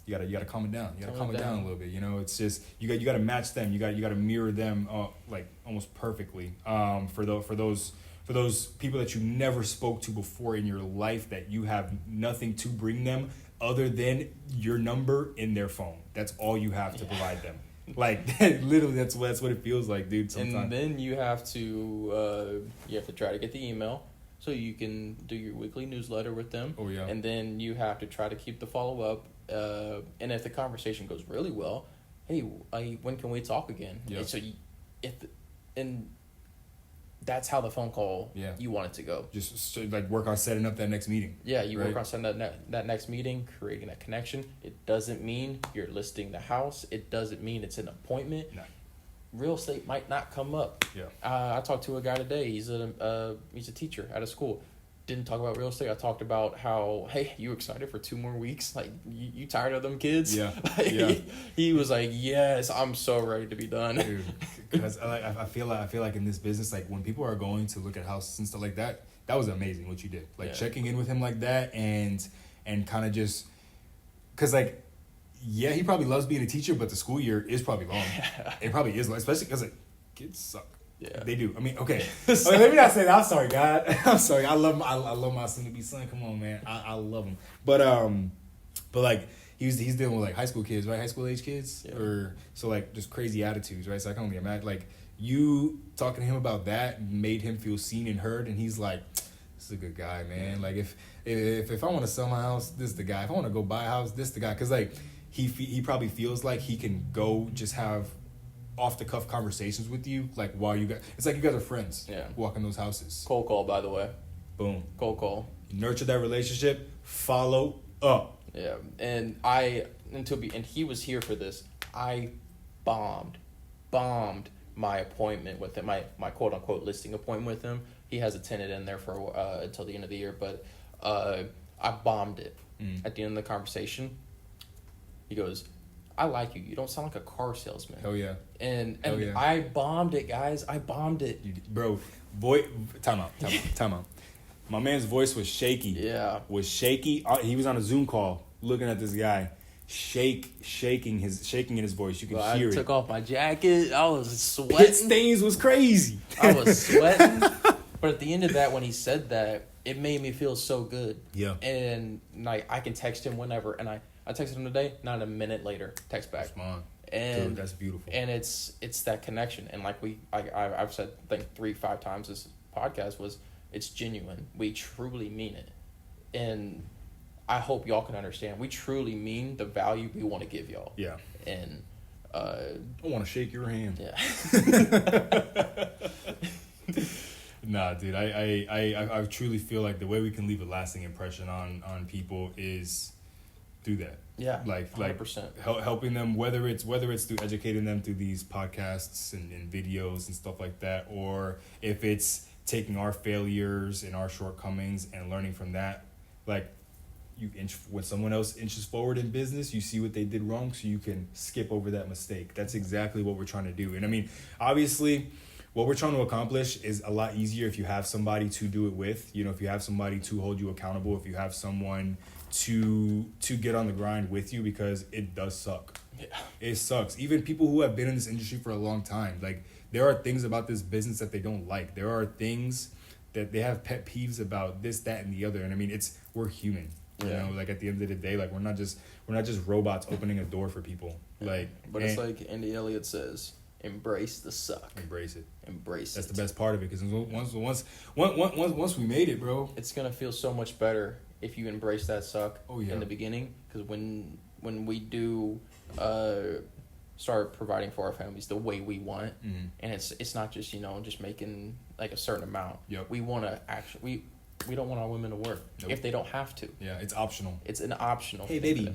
you gotta calm it down. You gotta calm it down a little bit. You know, it's just you gotta match them. You gotta mirror them like almost perfectly. For those people that you never spoke to before in your life, that you have nothing to bring them other than your number in their phone. That's all you have to provide them. Like literally, that's what it feels like, dude. Sometimes. And then you have to try to get the email. so you can do your weekly newsletter with them. Oh, yeah. And then you have to try to keep the follow-up. And if the conversation goes really well, hey, when can we talk again? Yeah. And so and that's how the phone call you want it to go. Just like work on setting up that next meeting. Yeah, you work on setting that next meeting, creating that connection. It doesn't mean you're listing the house. It doesn't mean it's an appointment. No. Real estate might not come up. Yeah. I talked to a guy today. He's a teacher at a school. Didn't talk about real estate. I talked about how, hey, you excited for 2 more weeks? Like, you tired of them kids? Yeah. He was like, yes, I'm so ready to be done. Dude, because I feel like in this business, like when people are going to look at houses and stuff like that, that was amazing what you did. Like checking in with him like that and kind of just, because like, yeah, he probably loves being a teacher, but the school year is probably long. It probably is long, especially because like kids suck. Yeah, they do. I mean, okay. Let me not say that. I'm sorry, God. I'm sorry. I love my soon to be son. Come on, man. I love him. But like he's dealing with like high school kids, right? High school age kids, or so like just crazy attitudes, right? So I can only imagine like you talking to him about that made him feel seen and heard, and he's like, this is a good guy, man. Like if I want to sell my house, this is the guy. If I want to go buy a house, this is the guy. Because like he probably feels like he can go just have off the cuff conversations with you, like while you guys, it's like you guys are friends. Yeah, walking those houses. Cold call, by the way. Boom. Cold call. Nurture that relationship. Follow up. Yeah, and he was here for this. I bombed my appointment with him, my quote unquote listing appointment with him. He has a tenant in there for until the end of the year, but I bombed it at the end of the conversation. He goes, I like you. You don't sound like a car salesman. Hell yeah. And yeah. I bombed it, guys. I bombed it. Bro, time out. My man's voice was shaky. Yeah. Was shaky. He was on a Zoom call looking at this guy. Shaking in his voice. You can hear it. I took off my jacket. I was sweating. Pit stains was crazy. I was sweating. But at the end of that, when he said that, it made me feel so good. Yeah. And like I can text him whenever, and I texted him today, not a minute later, text back. Come on. And dude, that's beautiful. And it's that connection. And like I've said, I think 3-5 times this podcast was, it's genuine. We truly mean it. And I hope y'all can understand. We truly mean the value we want to give y'all. Yeah. And I want to shake your hand. Yeah. Nah, dude, I truly feel like the way we can leave a lasting impression on people is through that. Yeah, 100%. Helping them, whether it's through educating them through these podcasts and videos and stuff like that, or if it's taking our failures and our shortcomings and learning from that. Like, when someone else inches forward in business, you see what they did wrong, so you can skip over that mistake. That's exactly what we're trying to do. And I mean, obviously, what we're trying to accomplish is a lot easier if you have somebody to do it with. You know, if you have somebody to hold you accountable, if you have someone to get on the grind with you, because it does suck. Yeah. It sucks. Even people who have been in this industry for a long time, like, there are things about this business that they don't like. There are things that they have pet peeves about, this, that, and the other. And I mean, we're human. You know, like at the end of the day, like we're not just robots opening a door for people. Like, but it's like Andy Elliott says, embrace the suck. Embrace it. That's the best part of it, because once we made it, bro, it's gonna feel so much better if you embrace that suck in the beginning. Because when we do start providing for our families the way we want, and it's not just just making like a certain amount. Yep. We want to actually we don't want our women to work if they don't have to. Yeah, it's optional. It's an optional. Hey, baby, you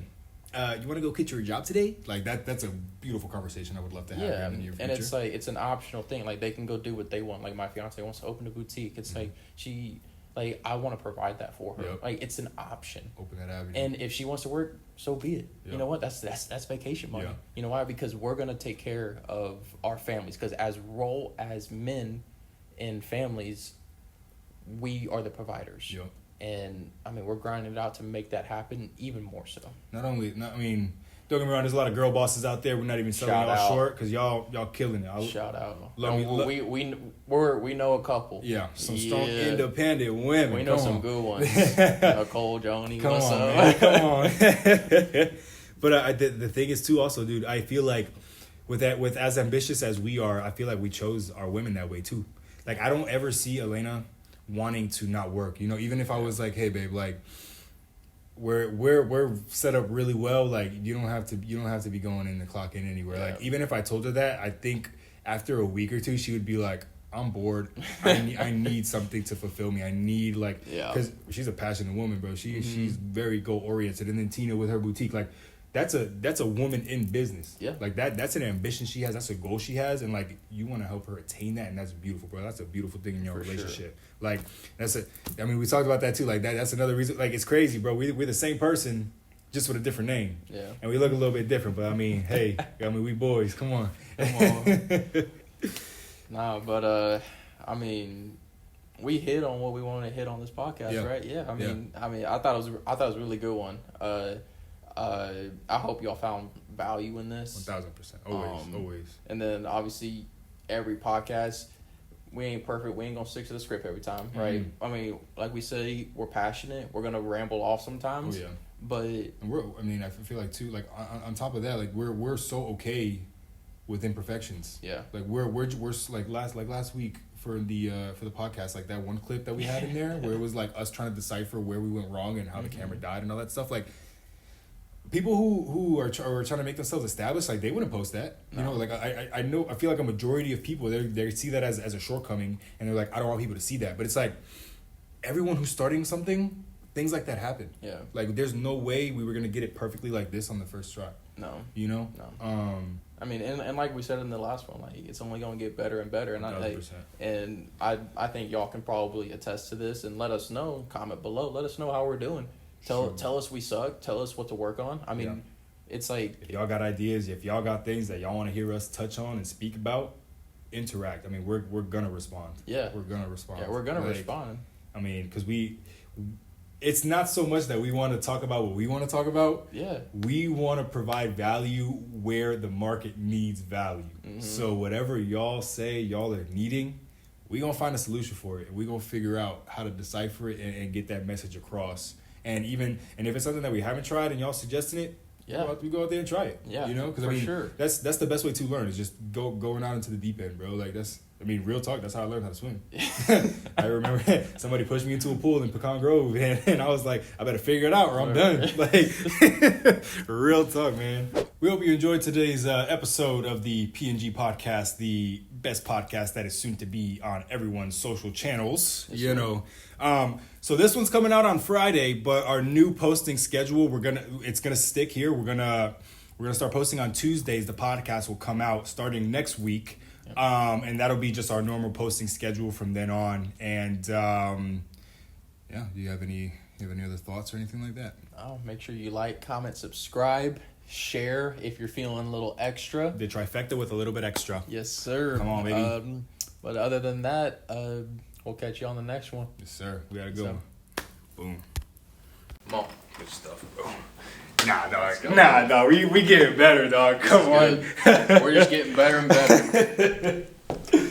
want to go quit your job today? Like that's a beautiful conversation I would love to have in the near future. And it's like, it's an optional thing. Like, they can go do what they want. Like, my fiance wants to open a boutique. It's like, I want to provide that for her. Yep. Like, it's an option. Open that avenue. And if she wants to work, so be it. Yep. You know what? That's vacation money. Yep. You know why? Because we're going to take care of our families. Because as men in families, we are the providers. Yep. And I mean, we're grinding it out to make that happen even more so. Don't get me wrong, there's a lot of girl bosses out there. We're not even selling y'all short, because y'all killing it. Shout out. We know a couple. Yeah, some strong independent women. We know some good ones. Nicole, Joni, come what's on, up? Man, come on. But the thing is too, also, dude, I feel like with as ambitious as we are, I feel like we chose our women that way too. Like, I don't ever see Elena wanting to not work. Even if I was like, hey babe, like we're set up really well, like you don't have to be going in and clocking anywhere. Like even if I told her that, I think after a week or two she would be like, I'm bored. I need something to fulfill me. I need because she's a passionate woman, bro. She's very goal oriented. And then Tina with her boutique, like that's a woman in business. Yeah. Like that's an ambition she has. That's a goal she has, and like you want to help her attain that, and that's beautiful, bro. That's a beautiful thing in your relationship. Sure. Like we talked about that too. Like that's another reason. Like it's crazy, bro. We're the same person, just with a different name. Yeah. And we look a little bit different, but hey, we boys. Come on. Nah, but we hit on what we wanted to hit on this podcast, right? Yeah. I thought it was a really good one. I hope y'all found value in this. 1,000%. Always. And then obviously every podcast, we ain't perfect. We ain't gonna stick to the script every time, right? Mm-hmm. Like we say, we're passionate. We're gonna ramble off sometimes. Oh yeah. But I feel like too, like on top of that, like we're so okay with imperfections. Yeah. Like we're like last week for the podcast, like that one clip that we had in there where it was like us trying to decipher where we went wrong and how the camera died and all that stuff. Like people who are trying to make themselves established, like they wouldn't post that. No. Like I feel like a majority of people they see that as a shortcoming, and they're like, I don't want people to see that. But it's like everyone who's starting something, things like that happen. Yeah. Like there's no way we were gonna get it perfectly like this on the first try. No. No. And like we said in the last one, like it's only gonna get better and better. And I think y'all can probably attest to this and let us know. Comment below. Let us know how we're doing. Tell us we suck. Tell us what to work on. It's like if y'all got ideas, if y'all got things that y'all want to hear us touch on and speak about, interact. We're gonna respond. Yeah, we're gonna respond. Yeah, we're gonna respond. Because it's not so much that we want to talk about what we want to talk about. Yeah, we want to provide value where the market needs value. Mm-hmm. So whatever y'all say y'all are needing, we gonna find a solution for it. We gonna figure out how to decipher it and get that message across. And if it's something that we haven't tried and y'all suggesting it, we go out there and try it. Yeah, because sure. That's the best way to learn is just going out into the deep end, bro. Like real talk. That's how I learned how to swim. I remember somebody pushed me into a pool in Pecan Grove, and I was like, I better figure it out or I'm done. Like, real talk, man. We hope you enjoyed today's episode of the P&G Podcast, the best podcast that is soon to be on everyone's social channels. So this one's coming out on Friday, but our new posting schedule, it's gonna stick here. We're gonna start posting on Tuesdays. The podcast will come out starting next week. And that'll be just our normal posting schedule from then on. And do you have any other thoughts or anything like that? Oh, make sure you like, comment, subscribe, share if you're feeling a little extra. The trifecta with a little bit extra. Yes, sir. Come on, baby. But other than that, we'll catch you on the next one. Yes, sir. We gotta go. Boom. Come on. Good stuff, bro. Nah, dog. We getting better, dog. Come on. We're just getting better and better.